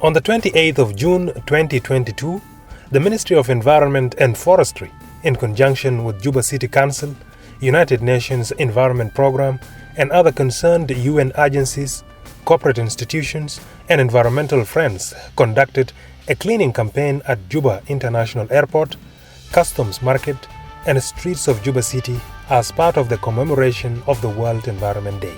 On the 28th of June 2022, the Ministry of Environment and Forestry, in conjunction with Juba City Council, United Nations Environment Programme, and other concerned UN agencies, corporate institutions, and environmental friends, conducted a cleaning campaign at Juba International Airport, Customs Market, and streets of Juba City as part of the commemoration of the World Environment Day.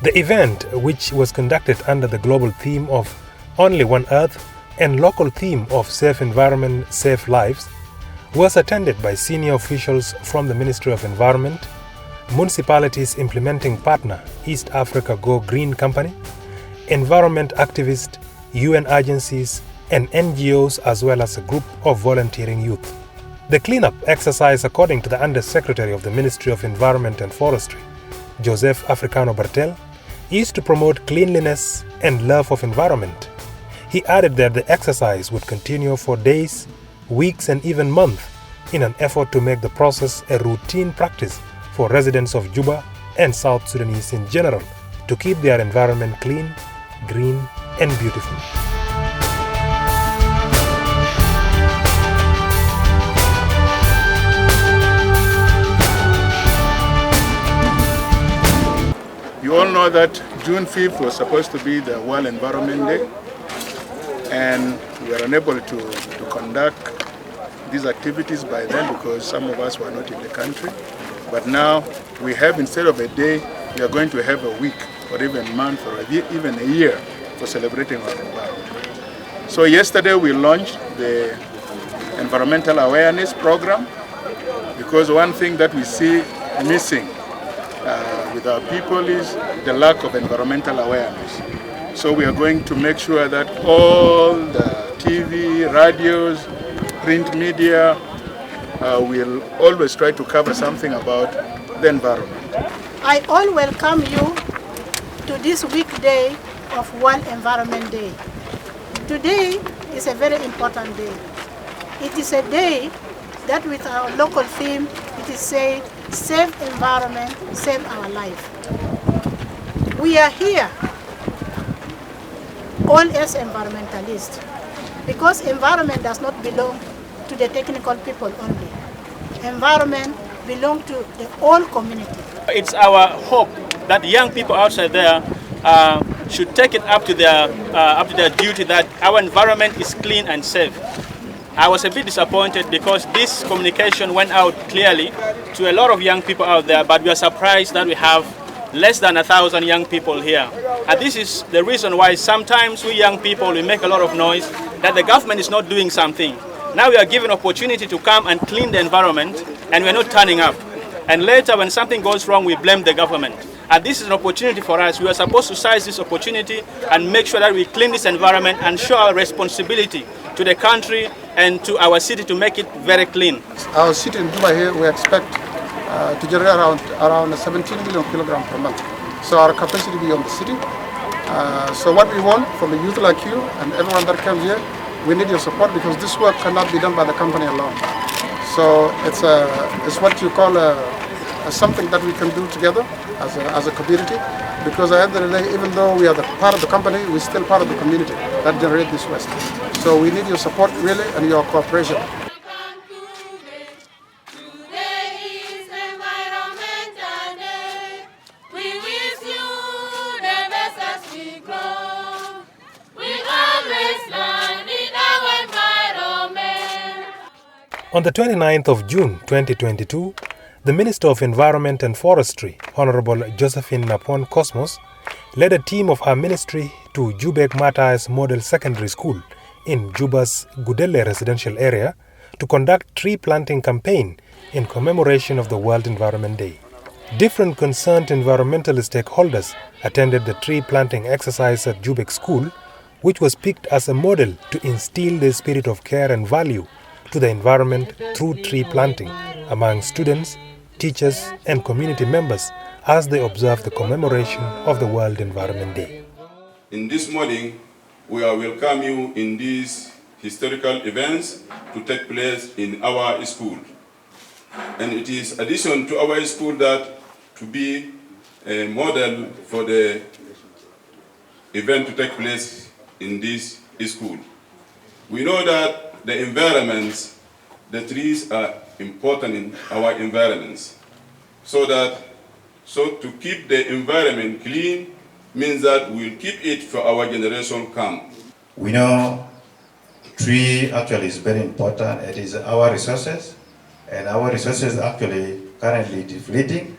The event, which was conducted under the global theme of Only One Earth and local theme of Safe Environment, Safe Lives, was attended by senior officials from the Ministry of Environment, municipalities implementing partner East Africa Go Green Company, environment activists, UN agencies, and NGOs, as well as a group of volunteering youth. The cleanup exercise, according to the Under-Secretary of the Ministry of Environment and Forestry, Joseph Africano Bartel, is to promote cleanliness and love of environment. He added that the exercise would continue for days, weeks, and even months in an effort to make the process a routine practice for residents of Juba and South Sudanese in general to keep their environment clean, green, and beautiful. You all know that June 5th was supposed to be the World Environment Day, and we were unable to conduct these activities by then because some of us were not in the country. But now we have, instead of a day, we are going to have a week or even a month or even a year for celebrating our environment. So yesterday we launched the environmental awareness program, because one thing that we see missing with our people is the lack of environmental awareness. So we are going to make sure that all the TV, radios, print media will always try to cover something about the environment. I all welcome you to this weekday of World Environment Day. Today is a very important day. It is a day that with our local theme, it is said, save environment, save our life. We are here all as environmentalists, because environment does not belong to the technical people only. Environment belongs to the whole community. It's our hope that young people outside there should take it up to their duty that our environment is clean and safe. I was a bit disappointed because this communication went out clearly to a lot of young people out there, but we are surprised that we have less than 1,000 young people here. And this is the reason why sometimes we young people, we make a lot of noise that the government is not doing something. Now we are given opportunity to come and clean the environment, and we're not turning up. And later when something goes wrong, we blame the government. And this is an opportunity for us. We are supposed to seize this opportunity and make sure that we clean this environment and show our responsibility to the country and to our city to make it very clean. Our city in Juba here, we expect to generate around 17 million kilograms per month. So our capacity beyond the city. So what we want from a youth like you and everyone that comes here, we need your support, because this work cannot be done by the company alone. So it's what you call something that we can do together as a community, because at the end of the day, even though we are part of the company, we're still part of the community that generates this waste. So we need your support really and your cooperation. On the 29th of June 2022, the Minister of Environment and Forestry, Honorable Josephine Napon Cosmos, led a team of her ministry to Jubek Matthias Model Secondary School in Juba's Gudele residential area to conduct tree planting campaign in commemoration of the World Environment Day. Different concerned environmental stakeholders attended the tree planting exercise at Jubek School, which was picked as a model to instill the spirit of care and value to the environment through tree planting among students, teachers, and community members as they observe the commemoration of the World Environment Day. In this morning, we are welcome you in these historical events to take place in our school. And it is addition to our school that to be a model for the event to take place in this school. We know that the environments, the trees are important in our environments. So to keep the environment clean means that we'll keep it for our generation come. We know tree actually is very important. It is our resources, and our resources actually currently depleting.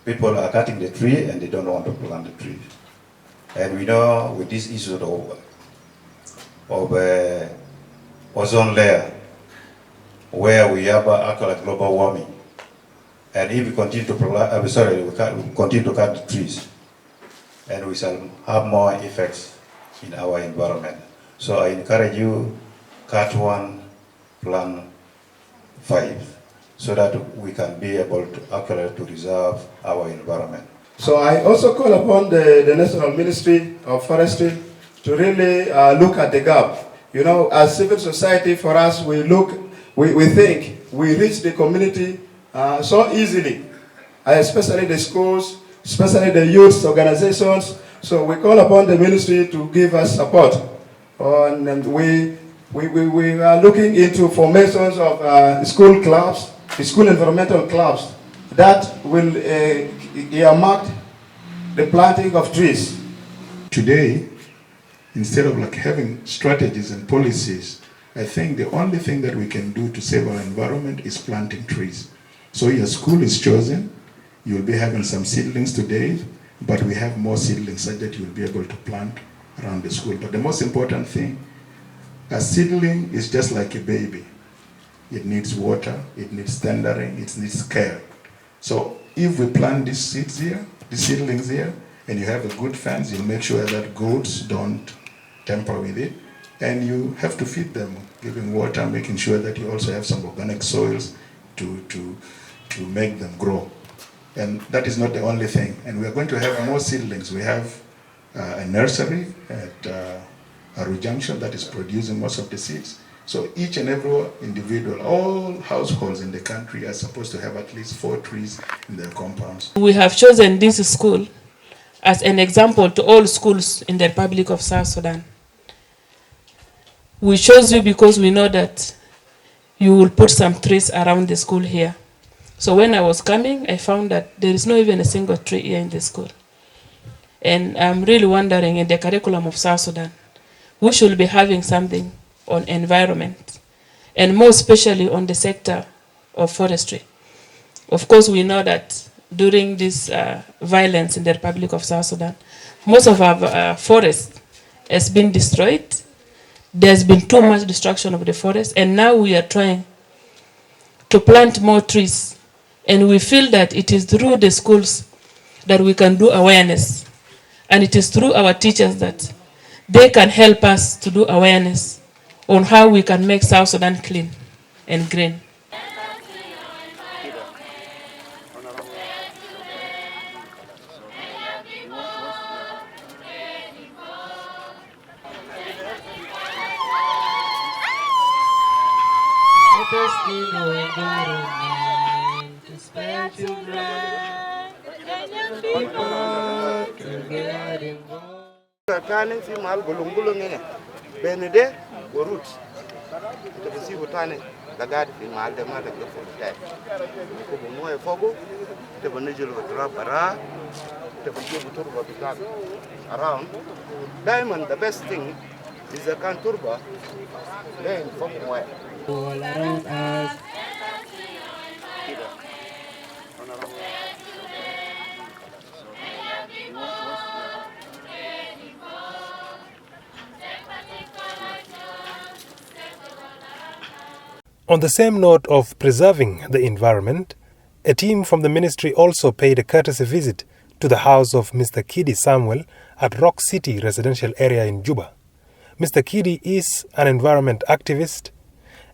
People are cutting the tree and they don't want to plant the tree. And we know with this issue of ozone layer, where we have actually global warming, and if we continue to continue to cut the trees, and we shall have more effects in our environment. So I encourage you, cut 1, plant 5, so that we can be able to actually to reserve our environment. So I also call upon the National Ministry of Forestry to really look at the gap. You know, as civil society, for us, we think we reach the community so easily, especially the schools, especially the youth organizations. So we call upon the ministry to give us support. And we are looking into formations of school clubs, school environmental clubs that will earmark the planting of trees. Today, instead of having strategies and policies, I think the only thing that we can do to save our environment is planting trees. So your school is chosen, you'll be having some seedlings today, but we have more seedlings such that you'll be able to plant around the school. But the most important thing, a seedling is just like a baby. It needs water, it needs tendering, it needs care. So if we plant these seeds here, these seedlings here, and you have a good fence, you'll make sure that goats don't tamper with it. And you have to feed them, giving water, making sure that you also have some organic soils to make them grow. And that is not the only thing. And we are going to have more seedlings. We have a nursery at Aru Junction that is producing most of the seeds. So each and every individual, all households in the country are supposed to have at least 4 trees in their compounds. We have chosen this school as an example to all schools in the Republic of South Sudan. We chose you because we know that you will put some trees around the school here. So when I was coming, I found that there is not even a single tree here in the school. And I'm really wondering, in the curriculum of South Sudan, we should be having something on environment, and more especially on the sector of forestry. Of course, we know that during this violence in the Republic of South Sudan, most of our forest has been destroyed. There's been too much destruction of the forest, and now we are trying to plant more trees. And we feel that it is through the schools that we can do awareness. And it is through our teachers that they can help us to do awareness on how we can make South Sudan clean and green. Tani fi mal gulung ne benede worut to bisi butane daga fi mal da ma daga fo tai ko bo moy fogo te ban jël ko tra bara te ban jël turba bitan around diamond. The best thing is a can turba then from where all around us. On the same note of preserving the environment, a team from the ministry also paid a courtesy visit to the house of Mr. Kidi Samuel at Rock City residential area in Juba. Mr. Kidi is an environment activist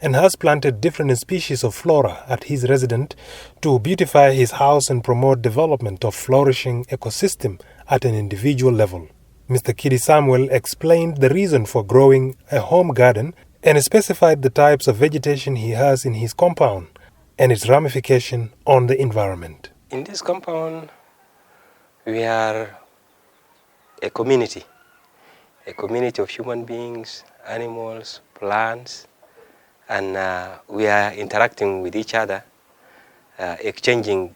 and has planted different species of flora at his residence to beautify his house and promote development of flourishing ecosystem at an individual level. Mr. Kidi Samuel explained the reason for growing a home garden and specified the types of vegetation he has in his compound and its ramification on the environment. In this compound, we are a community, a community of human beings, animals, plants, and we are interacting with each other, exchanging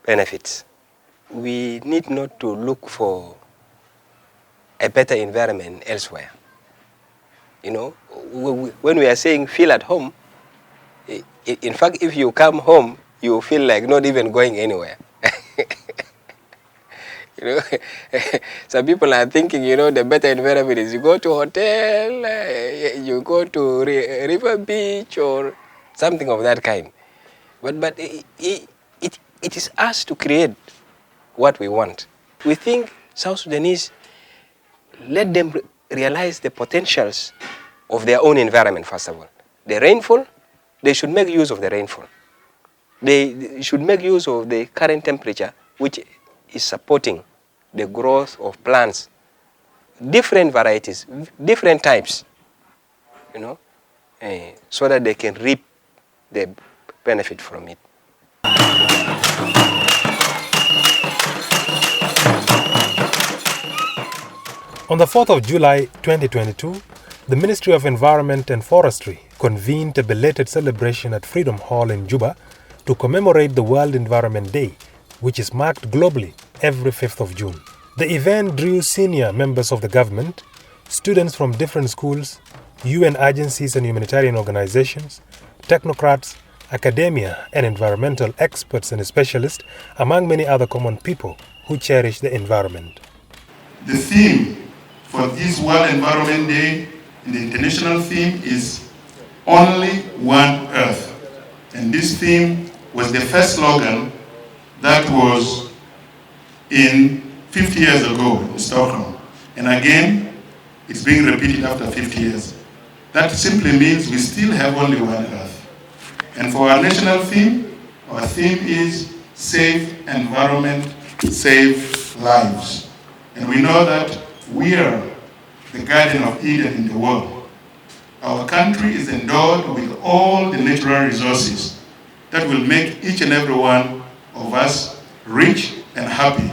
benefits. We need not to look for a better environment elsewhere. You know, when we are saying feel at home, in fact, if you come home, you feel like not even going anywhere. You know, some people are thinking, you know, the better environment is you go to a hotel, you go to river beach or something of that kind. But it is us to create what we want. We think South Sudanese, let them realize the potentials of their own environment, first of all. The rainfall, they should make use of the rainfall. They should make use of the current temperature, which is supporting the growth of plants, different varieties, different types, you know, so that they can reap the benefit from it. On the 4th of July 2022, the Ministry of Environment and Forestry convened a belated celebration at Freedom Hall in Juba to commemorate the World Environment Day, which is marked globally every 5th of June. The event drew senior members of the government, students from different schools, UN agencies and humanitarian organizations, technocrats, academia and environmental experts and specialists, among many other common people who cherish the environment. The theme for this World Environment Day, the international theme, is Only One Earth. And this theme was the first slogan that was in 50 years ago in Stockholm. And again, it's being repeated after 50 years. That simply means we still have only one Earth. And for our national theme, our theme is Save Environment, Save Lives. And we know that we are the Garden of Eden in the world. Our country is endowed with all the natural resources that will make each and every one of us rich and happy.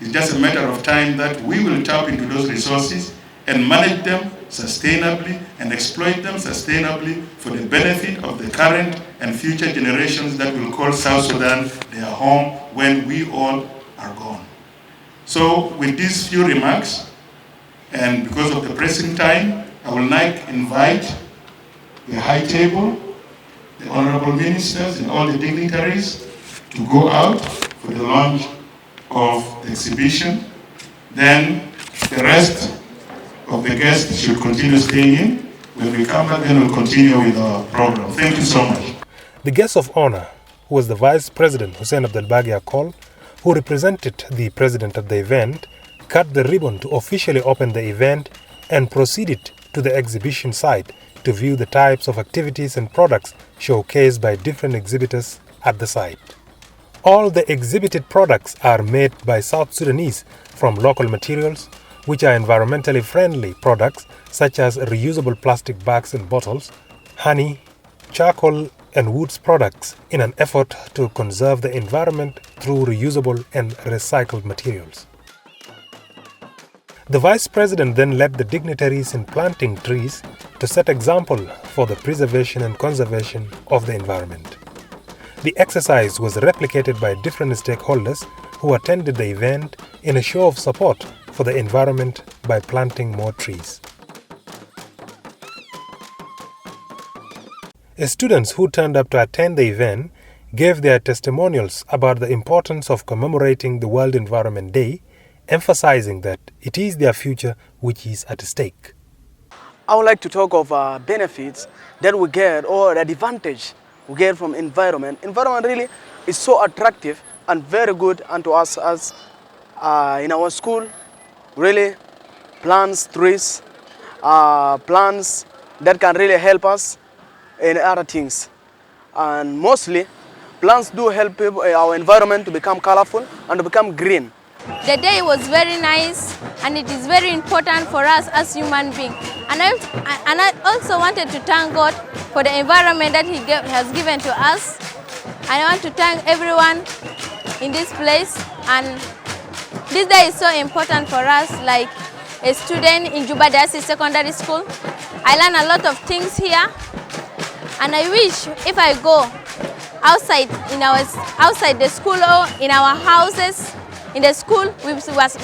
It's just a matter of time that we will tap into those resources and manage them sustainably and exploit them sustainably for the benefit of the current and future generations that will call South Sudan their home when we all are gone. So with these few remarks, and because of the pressing time, I will now invite the high table, the honorable ministers and all the dignitaries to go out for the launch of the exhibition. Then the rest of the guests should continue staying in. When we come back, then we'll continue with our program. Thank you so much. The guest of honor, who was the Vice President Hussein Abdelbagi Akol, who represented the president at the event, cut the ribbon to officially open the event and proceeded to the exhibition site to view the types of activities and products showcased by different exhibitors at the site. All the exhibited products are made by South Sudanese from local materials, which are environmentally friendly products such as reusable plastic bags and bottles, honey, charcoal and woods products in an effort to conserve the environment through reusable and recycled materials. The Vice President then led the dignitaries in planting trees to set example for the preservation and conservation of the environment. The exercise was replicated by different stakeholders who attended the event in a show of support for the environment by planting more trees. Students who turned up to attend the event gave their testimonials about the importance of commemorating the World Environment Day, emphasizing that it is their future which is at stake. I would like to talk of benefits that we get, or the advantage we get from environment. Environment really is so attractive and very good unto us as in our school. Really, plants, trees, plants that can really help us in other things. And mostly, plants do help our environment to become colorful and to become green. The day was very nice, and it is very important for us as human beings. And I also wanted to thank God for the environment that He has given to us. I want to thank everyone in this place. And this day is so important for us. Like, a student in Juba Diocese Secondary School. I learn a lot of things here, and I wish if I go outside outside the school or in our houses, in the school, we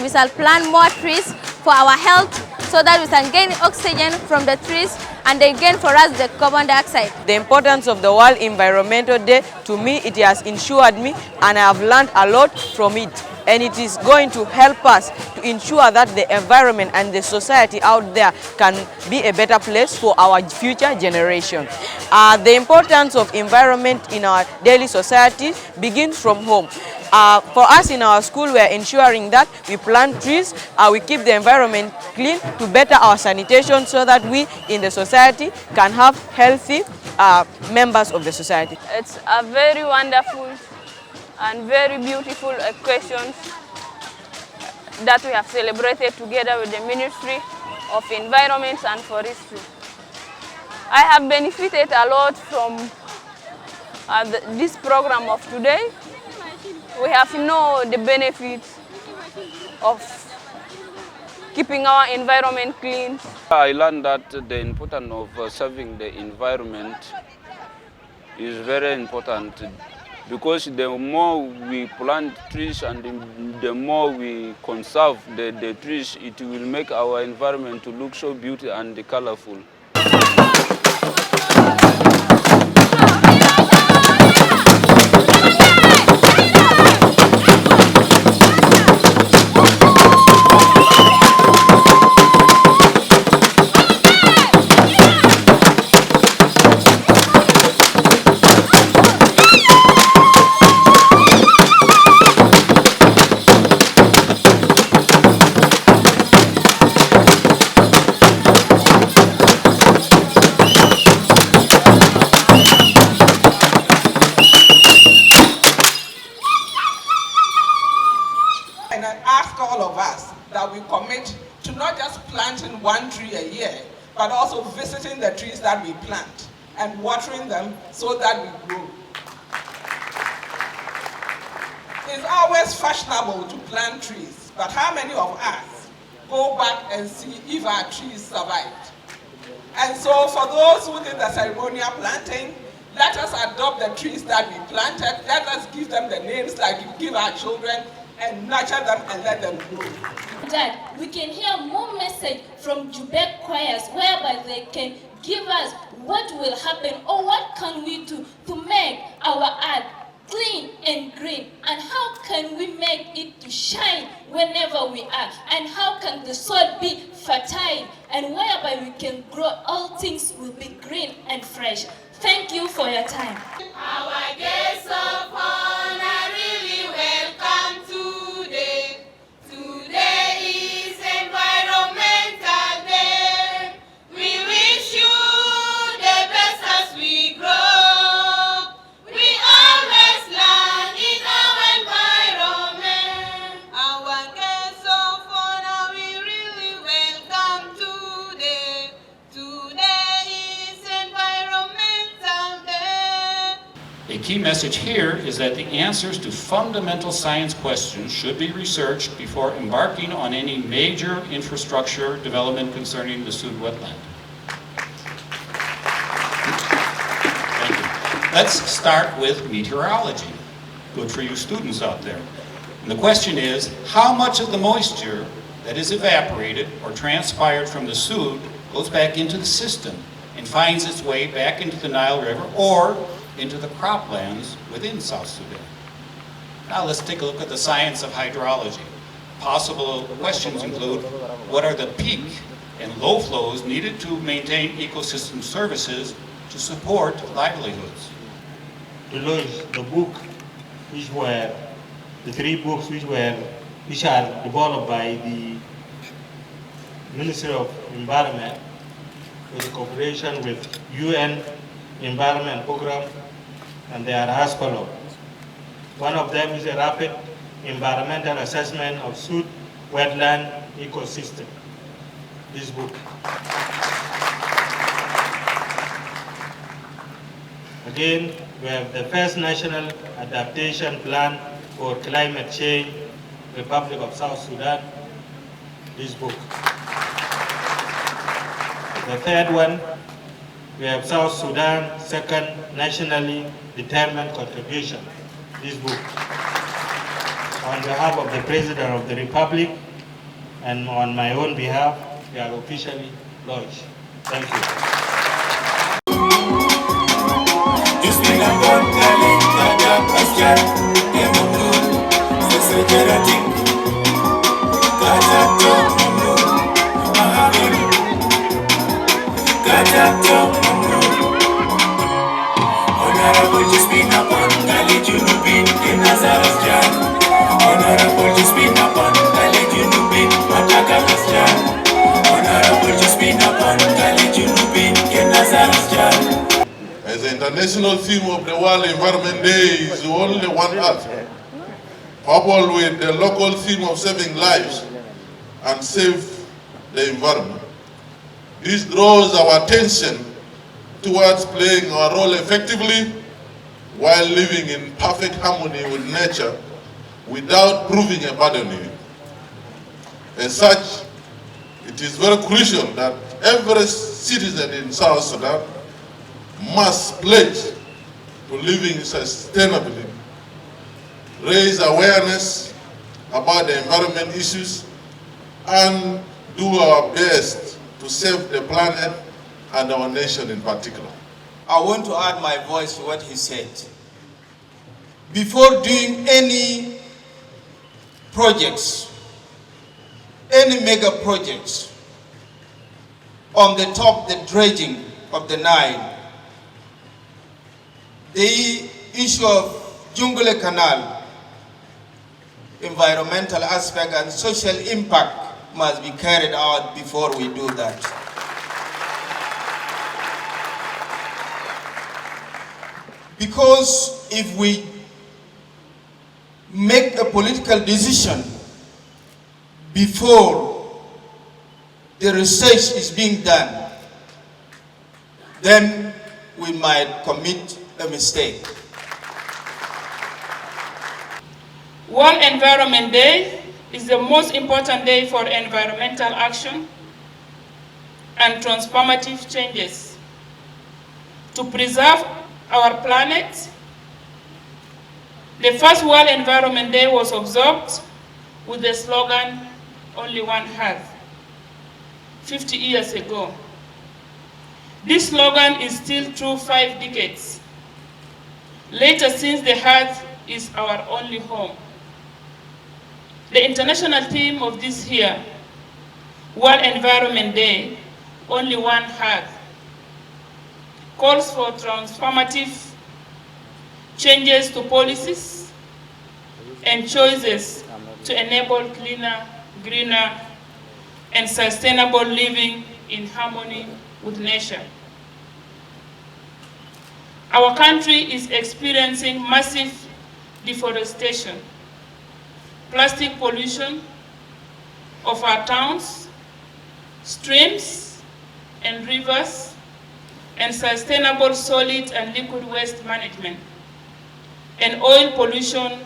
shall plant more trees for our health, so that we can gain oxygen from the trees and they gain for us the carbon dioxide. The importance of the World Environmental Day, to me, it has ensured me, and I have learned a lot from it. And it is going to help us to ensure that the environment and the society out there can be a better place for our future generation. The importance of environment in our daily society begins from home. For us in our school, we are ensuring that we plant trees, we keep the environment clean to better our sanitation, so that we in the society can have healthy members of the society. It's a very wonderful and very beautiful occasions that we have celebrated together with the Ministry of Environment and Forestry. I have benefited a lot from this program of today. We have known the benefits of keeping our environment clean. I learned that the importance of saving the environment is very important, because the more we plant trees and the more we conserve the trees, it will make our environment to look so beautiful and colorful. One tree a year, but also visiting the trees that we plant and watering them so that we grow. It's always fashionable to plant trees, but how many of us go back and see if our trees survived? And so for those who did the ceremonial planting, let us adopt the trees that we planted, let us give them the names that we give our children, and nurture them and let them grow. That we can hear more message from Jubek choirs, whereby they can give us what will happen or what can we do to make our art clean and green, and how can we make it to shine whenever we are, and how can the soil be fertile, and whereby we can grow, all things will be green and fresh. Thank you for your time. Our guests of honor really welcome today. Today is Environmental Day. We wish you the best as we grow. We always learn in our environment. Our guests of honor we really welcome today. Today is Environmental Day. A key message here is that the answers to fundamental science questions should be researched before embarking on any major infrastructure development concerning the Sud wetland. Thank you. Let's start with meteorology. Good for you students out there. And the question is, how much of the moisture that is evaporated or transpired from the Sud goes back into the system and finds its way back into the Nile River or into the croplands within South Sudan? Now let's take a look at the science of hydrology. Possible questions include, what are the peak and low flows needed to maintain ecosystem services to support livelihoods? To launch the book, the three books which are developed by the Ministry of Environment with cooperation with UN Environment Program, and they are as follows. One of them is a rapid environmental assessment of Sud wetland ecosystem. This book. Again, we have the first national adaptation plan for climate change, Republic of South Sudan. This book. The third one, we have South Sudan, second nationally determined contribution, this book. On behalf of the President of the Republic and on my own behalf, we are officially launched. Thank you. Honorable Juspina Pongali Junubin in Nazareth Jan. Honorable Juspina Pongali Junubin Matagalas Jan. Honorable Juspina Pongali Junubin in Nazareth Jan. As the international theme of the World Environment Day is only one earth, coupled with the local theme of saving lives and save the environment. This draws our attention towards playing our role effectively while living in perfect harmony with nature without proving a burden in it. As such, it is very crucial that every citizen in South Sudan must pledge to living sustainably, raise awareness about the environment issues, and do our best to save the planet and our nation in particular. I want to add my voice to what he said. Before doing any projects, any mega projects on the top, the dredging of the Nile, the issue of Jungule Canal, environmental aspect and social impact must be carried out before we do that. Because if we make a political decision before the research is being done, then we might commit a mistake. World Environment Day is the most important day for environmental action and transformative changes to preserve our planet. The first World Environment Day was observed with the slogan, "Only One Earth," 50 years ago. This slogan is still true 5 decades later, since the Earth is our only home. The international theme of this year, World Environment Day, "Only One Earth," calls for transformative changes to policies and choices to enable cleaner, greener, and sustainable living in harmony with nature. Our country is experiencing massive deforestation, plastic pollution of our towns, streams, and rivers, and sustainable solid and liquid waste management, and oil pollution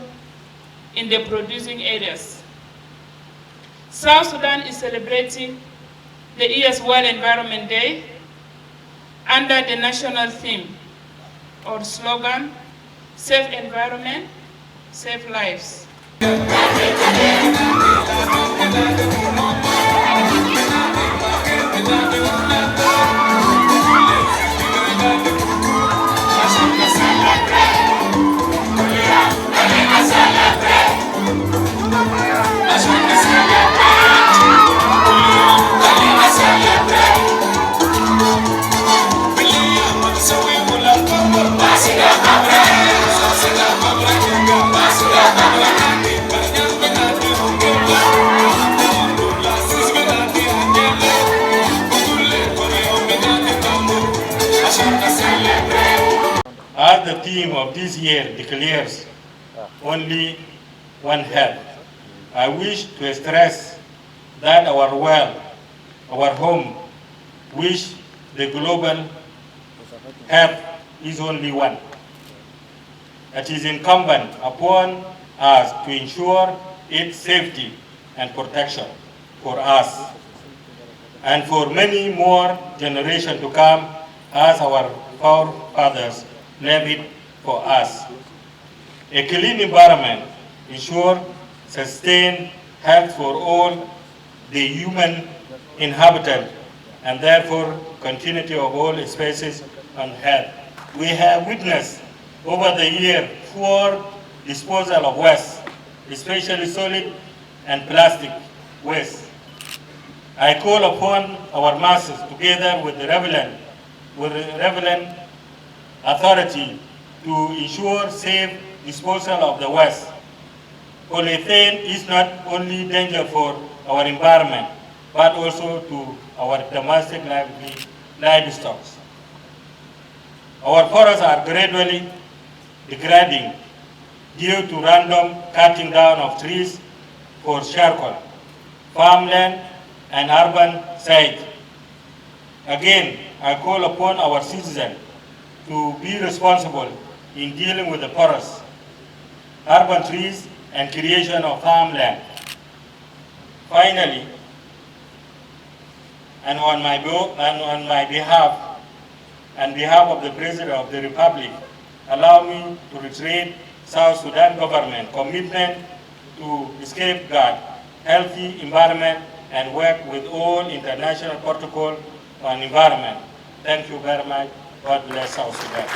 in the producing areas. South Sudan is celebrating the year's World Environment Day under the national theme or slogan, "Safe Environment, Save Lives." As the theme of this year declares, "Only One Earth," I wish to stress that our world, our home, which the global Earth is only one. It is incumbent upon us to ensure its safety and protection for us, and for many more generations to come, as our forefathers left it for us. A clean environment ensures sustained health for all the human inhabitants, and therefore continuity of all species on Earth. We have witnessed over the year poor disposal of waste, especially solid and plastic waste. I call upon our masses, together with the relevant authority, to ensure safe disposal of the waste. Polyethylene is not only danger for our environment, but also to our domestic livestock. Our forests are gradually degrading due to random cutting down of trees for charcoal, farmland, and urban sites. Again, I call upon our citizens to be responsible in dealing with the forests, urban trees, and creation of farmland. Finally, and on my behalf and behalf of the President of the Republic, allow me to reiterate South Sudan government commitment to safeguard healthy environment and work with all international protocol on environment. Thank you very much. God bless South Sudan.